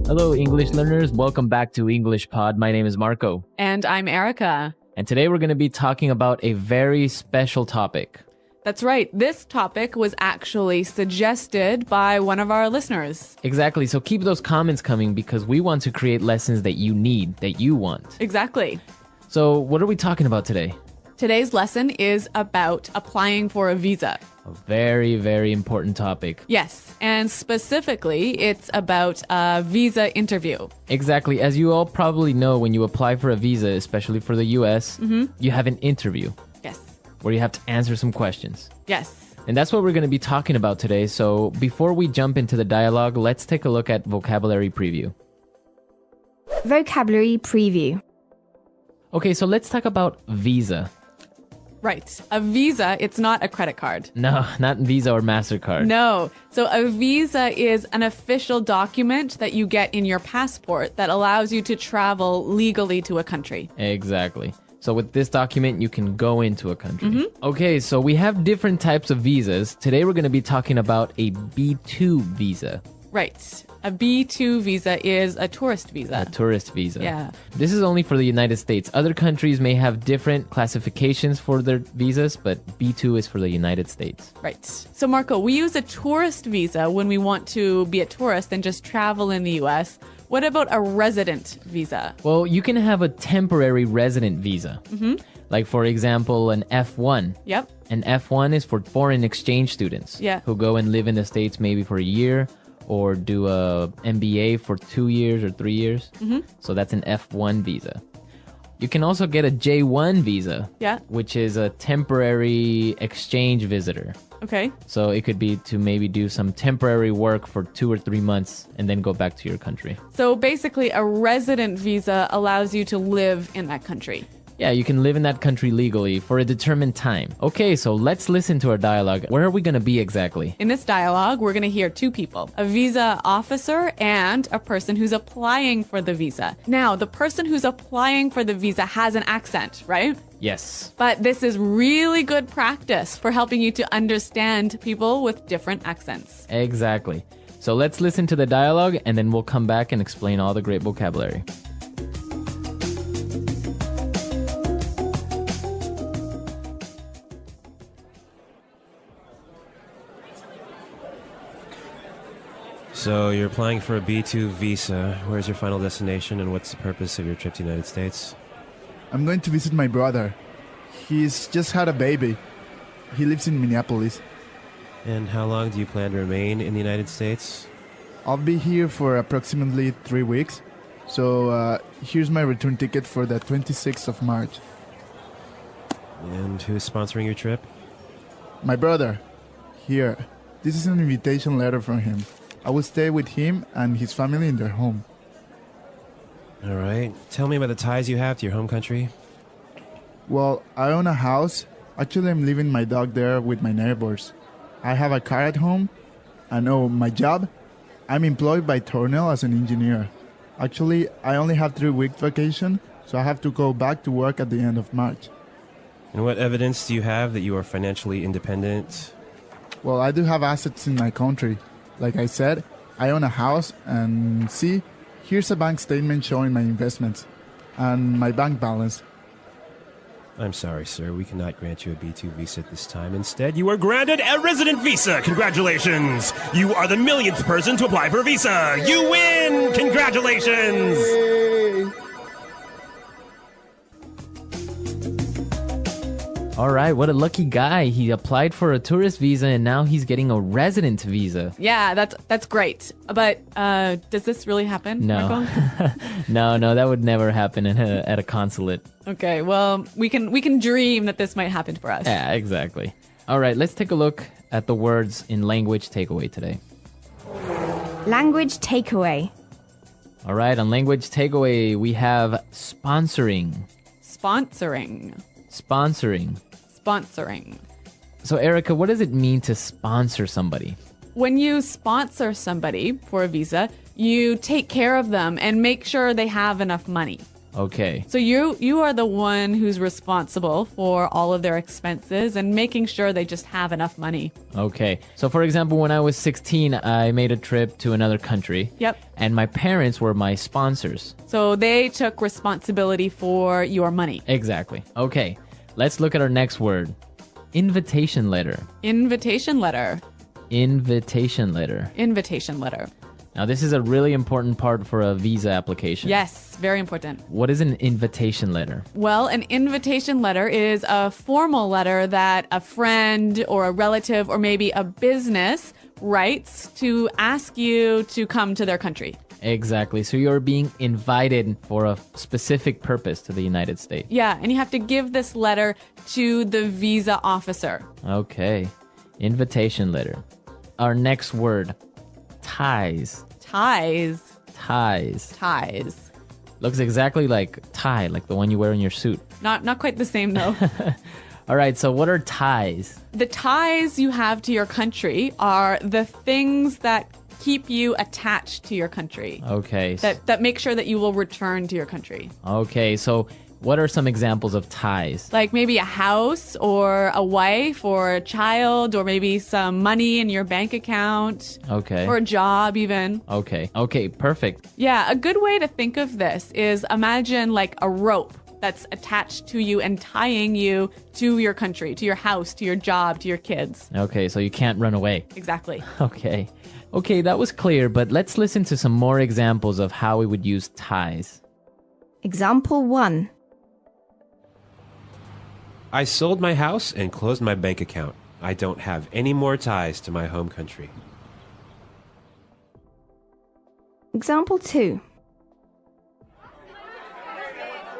Hello, English learners. Welcome back to English Pod. My name is Marco. And I'm Erica. And today we're going to be talking about a very special topic. That's right. This topic was actually suggested by one of our listeners. Exactly. So keep those comments coming because we want to create lessons that you need, that you want. Exactly. So what are we talking about today? Today's lesson is about applying for a visa. A very, very important topic. Yes, and specifically, it's about a visa interview. Exactly. As you all probably know, when you apply for a visa, especially for the US, you have an interview. Yes. Where you have to answer some questions. Yes. And that's what we're going to be talking about today. So before we jump into the dialogue, let's take a look at vocabulary preview. Vocabulary preview. Okay, so let's talk about visa. Right. A visa, it's not a credit card. No, not Visa or MasterCard. No. So a visa is an official document that you get in your passport that allows you to travel legally to a country. Exactly. So with this document, you can go into a country. Okay, so we have different types of visas. Today we're going to be talking about a B2 visa. Right. A B2 visa is a tourist visa. A tourist visa. Yeah. This is only for the United States. Other countries may have different classifications for their visas, but B2 is for the United States. Right. So, Marco, we use a tourist visa when we want to be a tourist and just travel in the U.S. What about a resident visa? Well, you can have a temporary resident visa. Like, for example, an F1. Yep. An F1 is for foreign exchange students who go and live in the States maybe for a year or do a MBA for 2 years or 3 years. So that's an F1 visa. You can also get a J1 visa, which is a temporary exchange visitor. Okay. So it could be to maybe do some temporary work for 2 or 3 months and then go back to your country. So basically, a resident visa allows you to live in that country. Yeah, you can live in that country legally for a determined time. Okay, so let's listen to our dialogue. Where are we going to be exactly? In this dialogue, we're going to hear two people, a visa officer and a person who's applying for the visa. Now, the person who's applying for the visa has an accent, right? Yes. But this is really good practice for helping you to understand people with different accents. Exactly. So let's listen to the dialogue and then we'll come back and explain all the great vocabulary. So you're applying for a B2 visa. Where's your final destination and what's the purpose of your trip to the United States? I'm going to visit my brother. He's just had a baby. He lives in Minneapolis. And how long do you plan to remain in the United States? I'll be here for approximately 3 weeks. So here's my return ticket for the 26th of March. And who's sponsoring your trip? My brother. Here. This is an invitation letter from him. I will stay with him and his family in their home. All right. Tell me about the ties you have to your home country. Well, I own a house. Actually, I'm leaving my dog there with my neighbors. I have a car at home. And my job? I'm employed by Tornell as an engineer. Actually, I only have 3 weeks vacation, so I have to go back to work at the end of March. And what evidence do you have that you are financially independent? Well, I do have assets in my country. Like I said, I own a house and see, here's a bank statement showing my investments and my bank balance. I'm sorry, sir. We cannot grant you a B2 visa at this time. Instead, you are granted a resident visa. Congratulations! You are the millionth person to apply for a visa. You win! Congratulations! Yay! All right, what a lucky guy. He applied for a tourist visa and now he's getting a resident visa. Yeah, that's great. But does this really happen, No. Marco? No, that would never happen at a consulate. Okay, well, we can dream that this might happen for us. Yeah, exactly. All right, let's take a look at the words in language takeaway today. Language takeaway. All right, on language takeaway, we have sponsoring. Sponsoring. So, Erica, what does it mean to sponsor somebody? When you sponsor somebody for a visa, you take care of them and make sure they have enough money. Okay. So you are the one who's responsible for all of their expenses and making sure they just have enough money. Okay. So for example, when I was 16, I made a trip to another country. Yep. And my parents were my sponsors. So they took responsibility for your money. Exactly. Okay. Let's look at our next word. Invitation letter. Invitation letter. Invitation letter. Invitation letter. Now, this is a really important part for a visa application. Yes, very important. What is an invitation letter? Well, an invitation letter is a formal letter that a friend or a relative or maybe a business writes to ask you to come to their country. Exactly. So you're being invited for a specific purpose to the United States. Yeah, and you have to give this letter to the visa officer. Okay. Invitation letter. Our next word. Ties. Ties. Ties. Ties. Looks exactly like tie, like the one you wear in your suit. Not quite the same, though. All right, so what are ties? The ties you have to your country are the things that keep you attached to your country. Okay. That make sure that you will return to your country. Okay, so what are some examples of ties? Like maybe a house or a wife or a child or maybe some money in your bank account. Okay. Or a job even. Okay. Okay, perfect. Yeah, a good way to think of this is imagine like a rope that's attached to you and tying you to your country, to your house, to your job, to your kids. Okay, so you can't run away. Exactly. Okay. Okay, that was clear, but let's listen to some more examples of how we would use ties. Example 1. I sold my house and closed my bank account. I don't have any more ties to my home country. Example 2.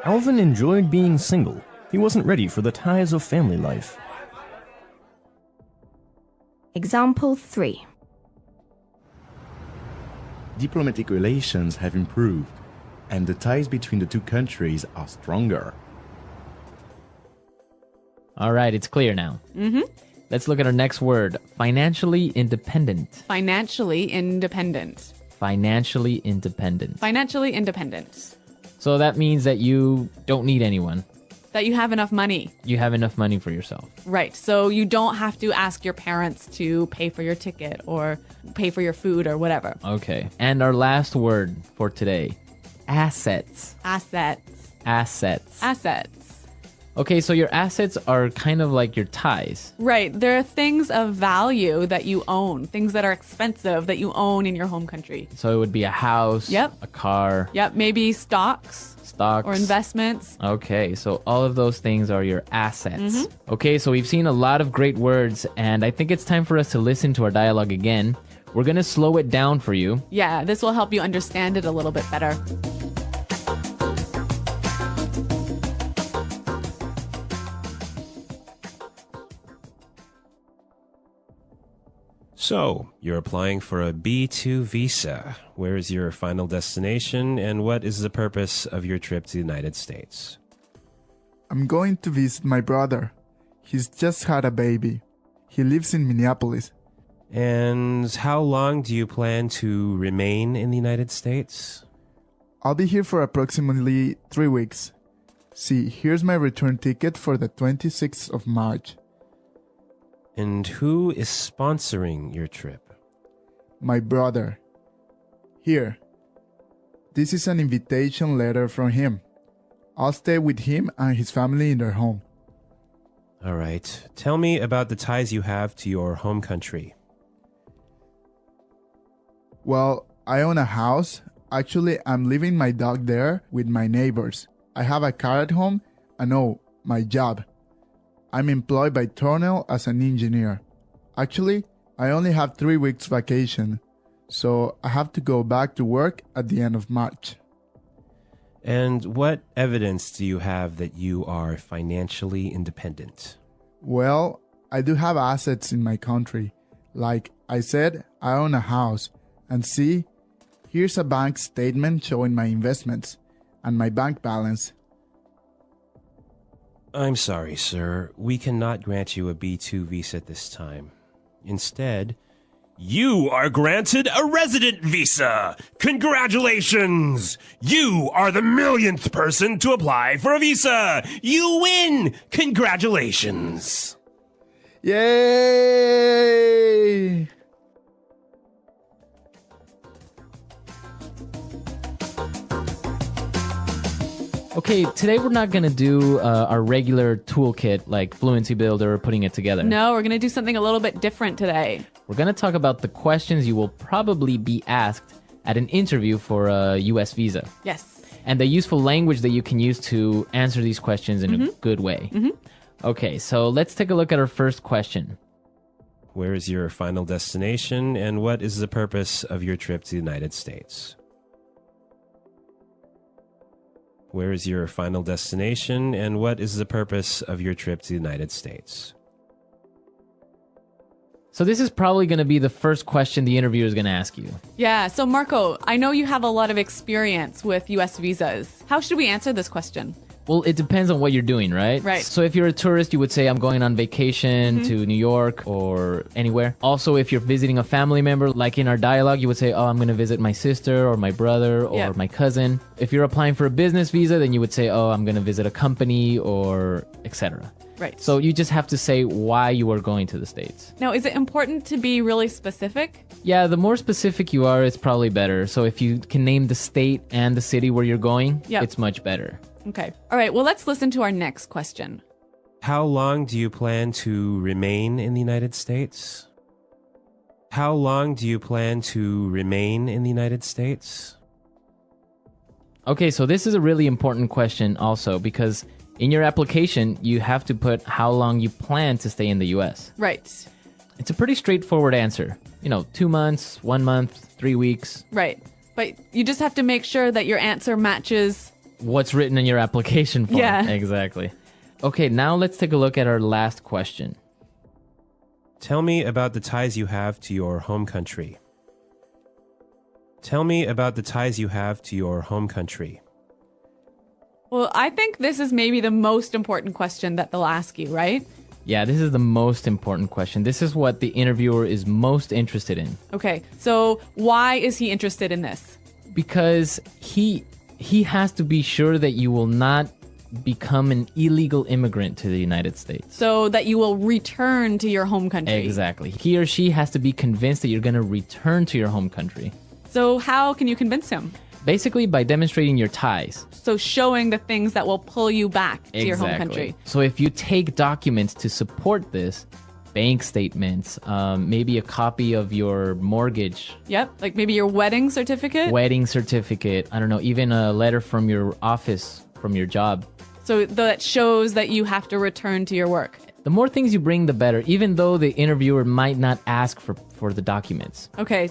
Alvin enjoyed being single. He wasn't ready for the ties of family life. Example 3. Diplomatic relations have improved, and the ties between the two countries are stronger. All right, it's clear now. Mm-hmm. Let's look at our next word. Financially independent. Financially independent. Financially independent. Financially independent. So that means that you don't need anyone. That you have enough money. You have enough money for yourself. Right. So you don't have to ask your parents to pay for your ticket or pay for your food or whatever. Okay. And our last word for today. Assets. Assets. Assets. Assets. Okay, so your assets are kind of like your ties. Right. There are things of value that you own, things that are expensive that you own in your home country. So it would be a house, Yep. a car, Yep. Maybe stocks or investments. Okay, so all of those things are your assets. Okay, so we've seen a lot of great words, and I think it's time for us to listen to our dialogue again. We're going to slow it down for you. Yeah, this will help you understand it a little bit better. So, you're applying for a B2 visa. Where is your final destination, and what is the purpose of your trip to the United States? I'm going to visit my brother. He's just had a baby. He lives in Minneapolis. And how long do you plan to remain in the United States? I'll be here for approximately 3 weeks. See, here's my return ticket for the 26th of March. And who is sponsoring your trip? My brother. Here. This is an invitation letter from him. I'll stay with him and his family in their home. All right. Tell me about the ties you have to your home country. Well, I own a house. Actually, I'm leaving my dog there with my neighbors. I have a car at home and my job. I'm employed by Tornell as an engineer. Actually, I only have 3 weeks vacation, so I have to go back to work at the end of March. And what evidence do you have that you are financially independent? Well, I do have assets in my country. Like I said, I own a house. And see, here's a bank statement showing my investments and my bank balance. I'm sorry, sir. We cannot grant you a B2 visa at this time. Instead, You are granted a resident visa. Congratulations! You are the millionth person to apply for a visa. You win! Congratulations! Yay! Okay, today we're not going to do our regular toolkit like Fluency Builder or putting it together. No, we're going to do something a little bit different today. We're going to talk about the questions you will probably be asked at an interview for a U.S. visa. Yes. And the useful language that you can use to answer these questions in a good way. Okay, so let's take a look at our first question. Where is your final destination, and what is the purpose of your trip to the United States? Where is your final destination, and what is the purpose of your trip to the United States? So this is probably going to be the first question the interviewer is going to ask you. Yeah, so Marco, I know you have a lot of experience with U.S. visas. How should we answer this question? Well, it depends on what you're doing, right? Right. So if you're a tourist, you would say, I'm going on vacation to New York or anywhere. Also, if you're visiting a family member, like in our dialogue, you would say, oh, I'm going to visit my sister or my brother or my cousin. If you're applying for a business visa, then you would say, oh, I'm going to visit a company or etc. Right. So you just have to say why you are going to the States. Now, is it important to be really specific? Yeah, the more specific you are, it's probably better. So if you can name the state and the city where you're going, it's much better. Okay. All right. Well, let's listen to our next question. How long do you plan to remain in the United States? How long do you plan to remain in the United States? Okay, so this is a really important question also because in your application, you have to put how long you plan to stay in the U.S. Right. It's a pretty straightforward answer. 2 months, 1 month, 3 weeks. Right. But you just have to make sure that your answer matches what's written in your application form. Yeah. Exactly. Okay, now let's take a look at our last question. Tell me about the ties you have to your home country. Tell me about the ties you have to your home country. Well, I think this is maybe the most important question that they'll ask you, right? Yeah, this is the most important question. This is what the interviewer is most interested in. Okay, so why is he interested in this? Because he has to be sure that you will not become an illegal immigrant to the United States. So that you will return to your home country. Exactly. He or she has to be convinced that you're going to return to your home country. So how can you convince him? Basically by demonstrating your ties. So showing the things that will pull you back to your home country. So if you take documents to support this, bank statements, maybe a copy of your mortgage. Yep, like maybe your wedding certificate. I don't know, even a letter from your office, from your job. So that shows that you have to return to your work. The more things you bring, the better, even though the interviewer might not ask for the documents. Okay,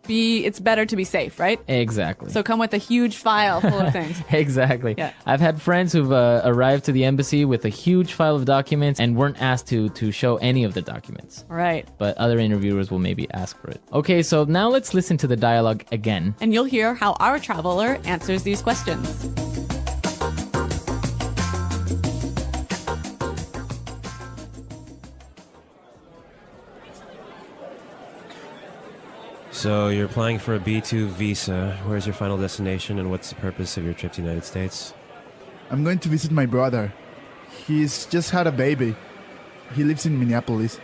it's better to be safe, right? Exactly. So come with a huge file full of things. Exactly. Yeah. I've had friends who've arrived to the embassy with a huge file of documents and weren't asked to show any of the documents. Right. But other interviewers will maybe ask for it. Okay, so now let's listen to the dialogue again. And you'll hear how our traveler answers these questions. So you're applying for a B2 visa. Where's your final destination, and what's the purpose of your trip to the United States? I'm going to visit my brother. He's just had a baby. He lives in Minneapolis.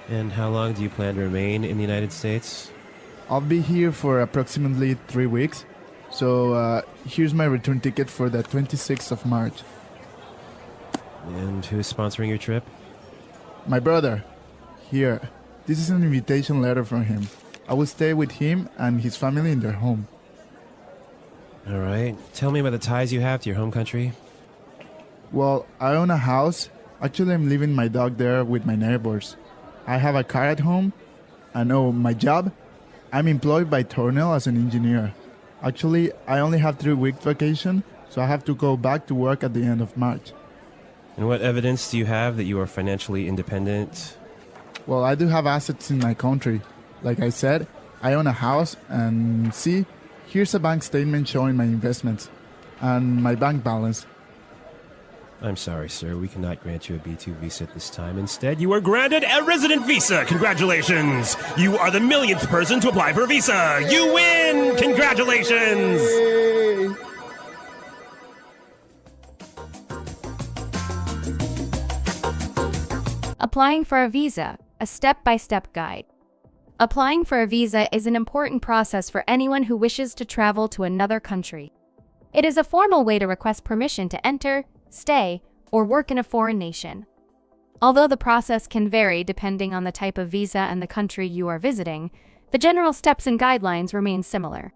And how long do you plan to remain in the United States? I'll be here for approximately 3 weeks. So here's my return ticket for the 26th of March. And who's sponsoring your trip? My brother. Here. This is an invitation letter from him. I will stay with him and his family in their home. All right. Tell me about the ties you have to your home country. Well, I own a house. Actually, I'm leaving my dog there with my neighbors. I have a car at home. And my job? I'm employed by Tornell as an engineer. Actually, I only have 3 weeks vacation, so I have to go back to work at the end of March. And what evidence do you have that you are financially independent? Well, I do have assets in my country. Like I said, I own a house, and see, here's a bank statement showing my investments and my bank balance. I'm sorry, sir. We cannot grant you a B2 visa at this time. Instead, you are granted a resident visa. Congratulations! You are the millionth person to apply for a visa. You win! Congratulations! Yay! Applying for a visa, a step-by-step guide. Applying for a visa is an important process for anyone who wishes to travel to another country. It is a formal way to request permission to enter, stay, or work in a foreign nation. Although the process can vary depending on the type of visa and the country you are visiting, the general steps and guidelines remain similar.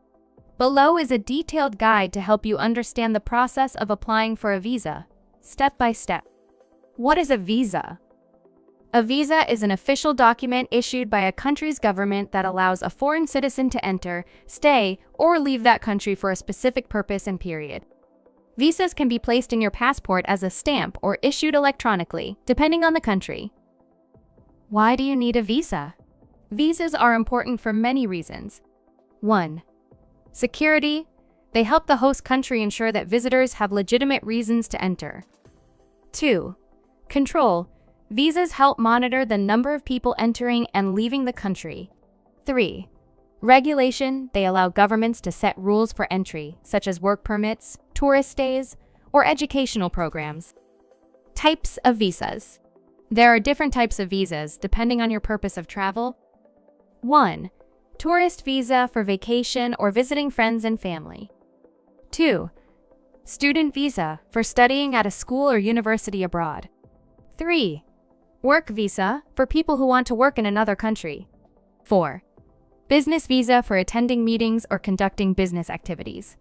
Below is a detailed guide to help you understand the process of applying for a visa, step by step. What is a visa? A visa is an official document issued by a country's government that allows a foreign citizen to enter, stay, or leave that country for a specific purpose and period. Visas can be placed in your passport as a stamp or issued electronically, depending on the country. Why do you need a visa? Visas are important for many reasons. 1. Security. They help the host country ensure that visitors have legitimate reasons to enter. 2. Control. Visas help monitor the number of people entering and leaving the country. 3. Regulation. They allow governments to set rules for entry, such as work permits, tourist stays, or educational programs. Types of visas. There are different types of visas depending on your purpose of travel. 1. Tourist visa for vacation or visiting friends and family. 2. Student visa for studying at a school or university abroad. 3. Work visa for people who want to work in another country. 4. Business visa for attending meetings or conducting business activities.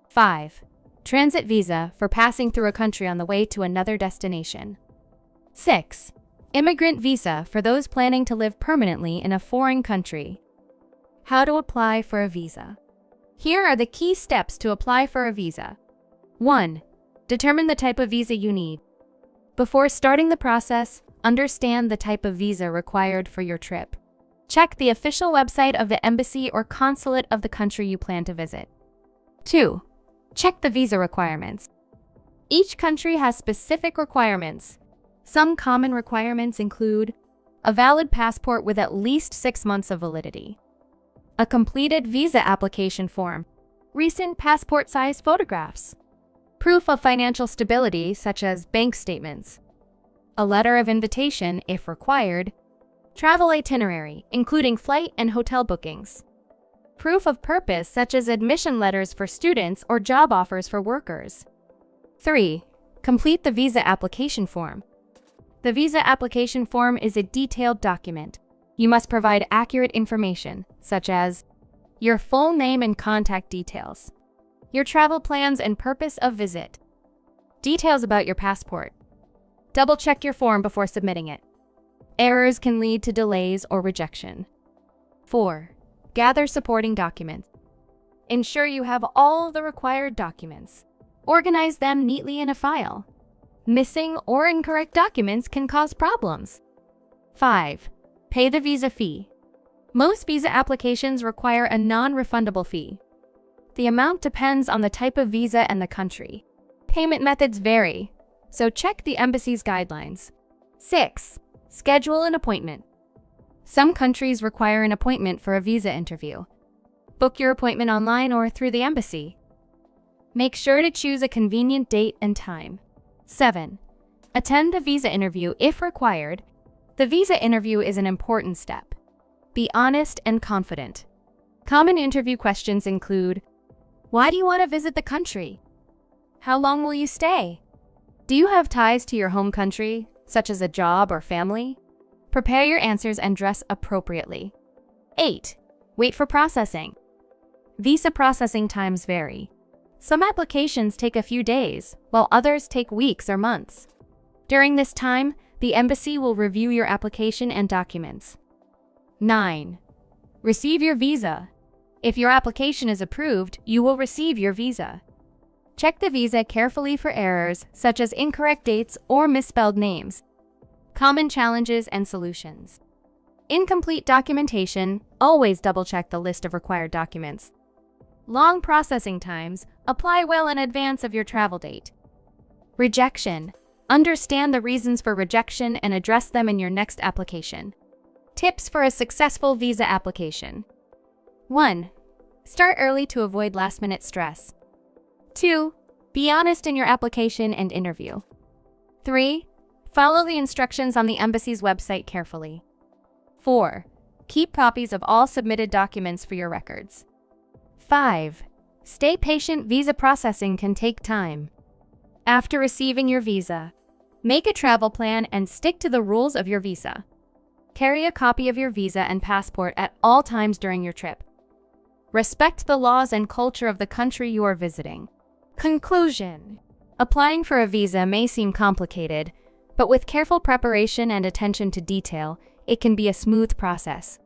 5. Transit visa for passing through a country on the way to another destination. 6. Immigrant visa for those planning to live permanently in a foreign country. How to apply for a visa. Here are the key steps to apply for a visa. 1. Determine the type of visa you need. Before starting the process, understand the type of visa required for your trip. Check the official website of the embassy or consulate of the country you plan to visit. 2. Check the visa requirements. Each country has specific requirements. Some common requirements include a valid passport with at least 6 months of validity, a completed visa application form, recent passport-sized photographs, proof of financial stability such as bank statements, a letter of invitation if required, travel itinerary including flight and hotel bookings, proof of purpose such as admission letters for students or job offers for workers. 3. Complete the visa application form. The visa application form is a detailed document. You must provide accurate information, such as your full name and contact details, your travel plans and purpose of visit, details about your passport. Double-check your form before submitting it. Errors can lead to delays or rejection. 4. Gather supporting documents. Ensure you have all the required documents. Organize them neatly in a file. Missing or incorrect documents can cause problems. 5. Pay the visa fee. Most visa applications require a non-refundable fee. The amount depends on the type of visa and the country. Payment methods vary, so check the embassy's guidelines. 6. Schedule an appointment. Some countries require an appointment for a visa interview. Book your appointment online or through the embassy. Make sure to choose a convenient date and time. 7. Attend the visa interview if required. The visa interview is an important step. Be honest and confident. Common interview questions include: why do you want to visit the country? How long will you stay? Do you have ties to your home country, such as a job or family? Prepare your answers and dress appropriately. 8. Wait for processing. Visa processing times vary. Some applications take a few days, while others take weeks or months. During this time, the embassy will review your application and documents. 9. Receive your visa. If your application is approved, you will receive your visa. Check the visa carefully for errors, such as incorrect dates or misspelled names. Common challenges and solutions. Incomplete documentation. Always double-check the list of required documents. Long processing times. Apply well in advance of your travel date. Rejection. Understand the reasons for rejection and address them in your next application. Tips for a successful visa application. 1. Start early to avoid last-minute stress. 2. Be honest in your application and interview. 3. Follow the instructions on the embassy's website carefully. 4. Keep copies of all submitted documents for your records. 5. Stay patient. Visa processing can take time. After receiving your visa, make a travel plan and stick to the rules of your visa. Carry a copy of your visa and passport at all times during your trip. Respect the laws and culture of the country you are visiting. Conclusion. Applying for a visa may seem complicated, but with careful preparation and attention to detail, it can be a smooth process.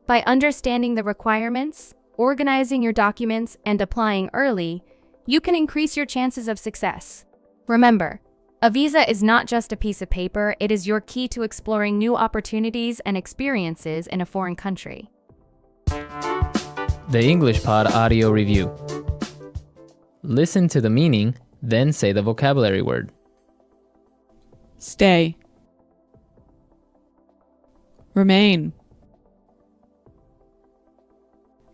By understanding the requirements, organizing your documents, and applying early, you can increase your chances of success. Remember, a visa is not just a piece of paper, it is your key to exploring new opportunities and experiences in a foreign country. The English Pod Audio Review. Listen to the meaning, then say the vocabulary word. Stay. Remain.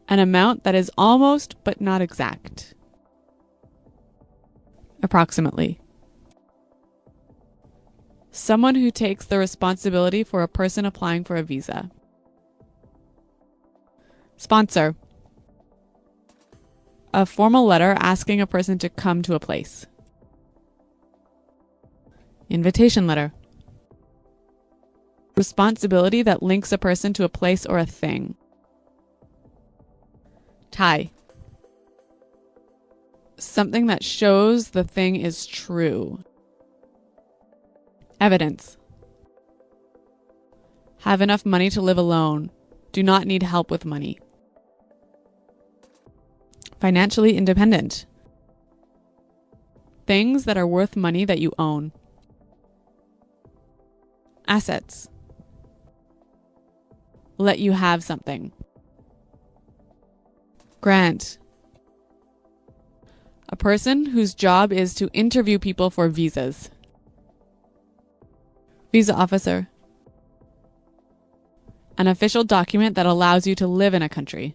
An amount that is almost but not exact. Approximately. Someone who takes the responsibility for a person applying for a visa. Sponsor. A formal letter asking a person to come to a place. Invitation letter. Responsibility that links a person to a place or a thing. Tie. Something that shows the thing is true. Evidence. Have enough money to live alone. Do not need help with money. Financially independent. Things that are worth money that you own. Assets. Let you have something. Grant. A person whose job is to interview people for visas. Visa officer. An official document that allows you to live in a country.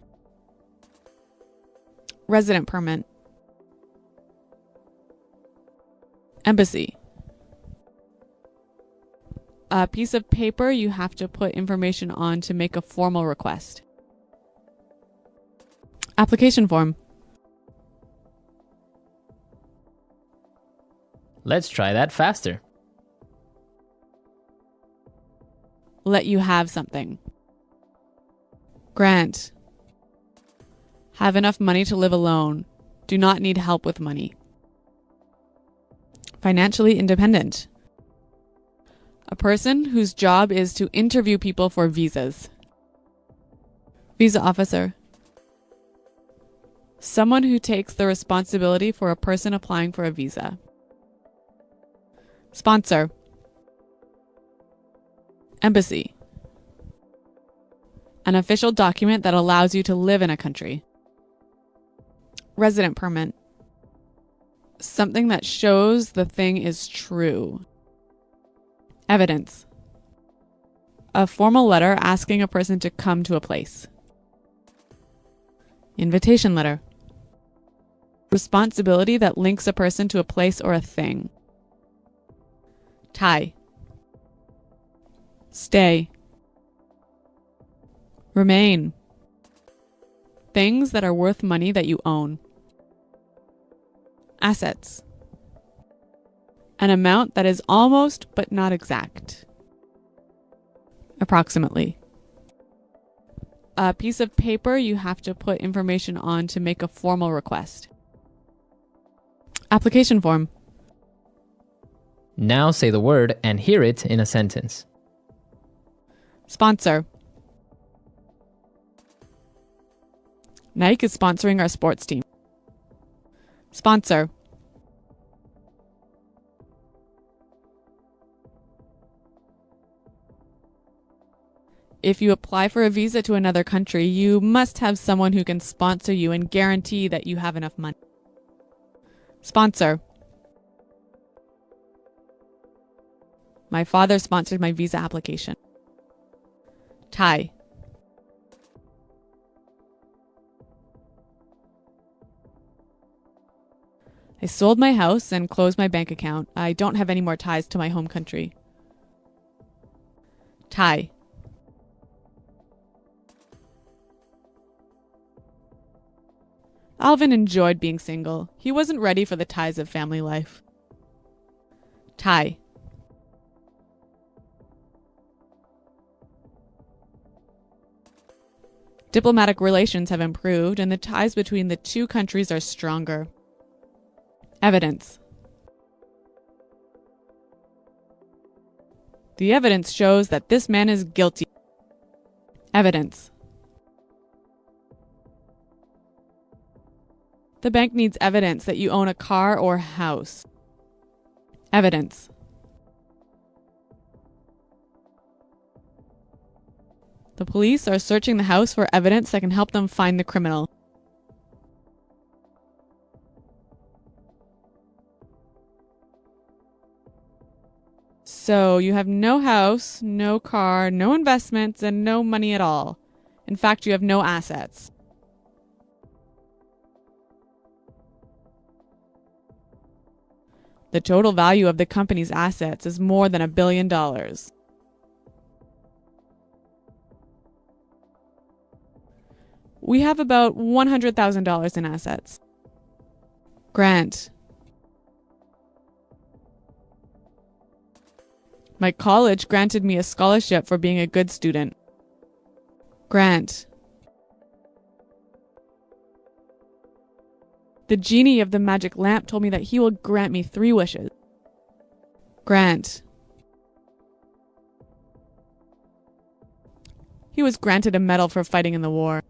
Resident permit. Embassy. A piece of paper you have to put information on to make a formal request. Application form. Let's try that faster. Let you have something. Grant. Have enough money to live alone. Do not need help with money. Financially independent. A person whose job is to interview people for visas. Visa officer. Someone who takes the responsibility for a person applying for a visa. Sponsor. Embassy. An official document that allows you to live in a country. Resident permit. Something that shows the thing is true. Evidence. A formal letter asking a person to come to a place. Invitation letter. Responsibility that links a person to a place or a thing. Tie. Stay. Remain. Things that are worth money that you own. Assets. An amount that is almost but not exact. Approximately. A piece of paper you have to put information on to make a formal request. Application form. Now say the word and hear it in a sentence. Sponsor. Nike is sponsoring our sports team. Sponsor. If you apply for a visa to another country, you must have someone who can sponsor you and guarantee that you have enough money. Sponsor. My father sponsored my visa application. Tie. I sold my house and closed my bank account. I don't have any more ties to my home country. Tie. Alvin enjoyed being single. He wasn't ready for the ties of family life. Tie. Diplomatic relations have improved and the ties between the two countries are stronger. Evidence. The evidence shows that this man is guilty. Evidence. The bank needs evidence that you own a car or house. Evidence. The police are searching the house for evidence that can help them find the criminal. So you have no house, no car, no investments, and no money at all. In fact, you have no assets. The total value of the company's assets is more than $1 billion. We have about $100,000 in assets. Grant. My college granted me a scholarship for being a good student. Grant. The genie of the magic lamp told me that he will grant me 3 wishes. Grant. He was granted a medal for fighting in the war.